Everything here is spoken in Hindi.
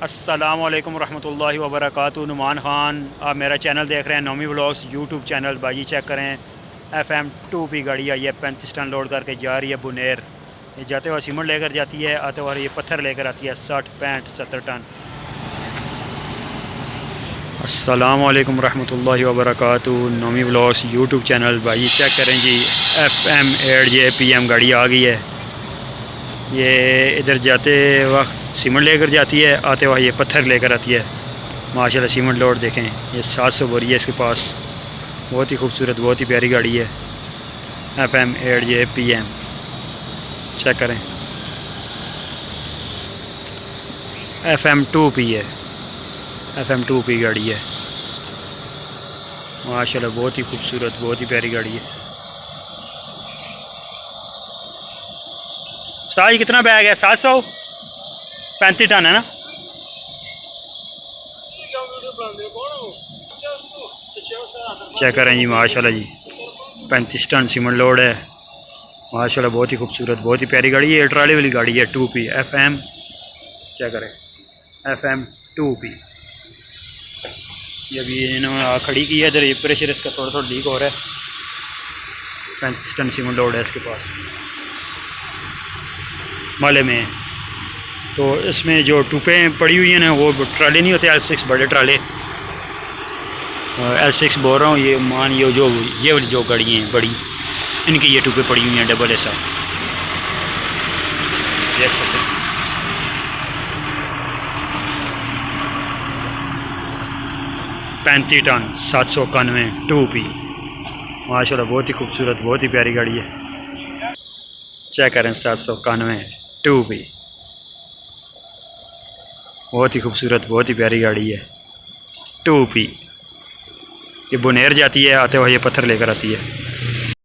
अस्सलामुअलैकुम रहमतुल्लाहि व बरकातुहू। नुमान ख़ान, आप मेरा चैनल देख रहे हैं नोमी व्लॉग्स यूट्यूब चैनल। भाई चेक करें, FM2P गाड़ी आई है, 35 टन लोड करके जा रही है बुनेर। ये जाते हुए सीमेंट लेकर जाती है, आते हुए ये पत्थर लेकर आती है 60, 65, 70 टन। अस्सलामुअलैकुम रहमतुल्लाहि व बरकातुहू। Nomi vlogs YouTube channel. भाई चेक करें जी, FM8JPM गाड़ी आ गई है। ये इधर जाते वक्त सीमेंट लेकर जाती है, आते वक्त ये पत्थर लेकर आती है। माशाल्लाह सीमेंट लोड देखें, ये 700 बोरी है इसके पास। बहुत ही खूबसूरत, बहुत ही प्यारी गाड़ी है, FM8JPM। चेक करें, FM2P है, FM2P गाड़ी है। माशाल्लाह बहुत ही खूबसूरत, बहुत ही प्यारी गाड़ी है। उस्ताद कितना बैग है? 735 टन है ना? चेक करें जी, माशाल्लाह जी 35 टन सीमेंट लोड है। माशाल्लाह बहुत ही खूबसूरत, बहुत ही प्यारी गाड़ी है। ट्राली वाली गाड़ी है 2P FM। चेक करें, FM2P। ये अभी इन्होंने खड़ी की है इधर। ये प्रेशर इसका थोड़ा थोड़ा लीक हो रहा है। 35 टन सीमेंट लोड है इसके पास, माले में। तो इसमें जो टूपें पड़ी हुई हैं ना, वो ट्राले नहीं होते, L6 बड़े ट्राले। L6 बोल रहा हूँ, ये मान ये वाली जो गाड़ियाँ हैं बड़ी, इनकी ये टूपें पड़ी हुई हैं डबल ऐसा, देख सकते हैं। $35 टन 791 2P। माशाल्लाह बहुत ही खूबसूरत, बहुत ही प्यारी गाड़ी है। चेक करें, 791 2P। बहुत ही खूबसूरत, बहुत ही प्यारी गाड़ी है 2P। ये बुनेर जाती है, आते हुए ये पत्थर लेकर आती है।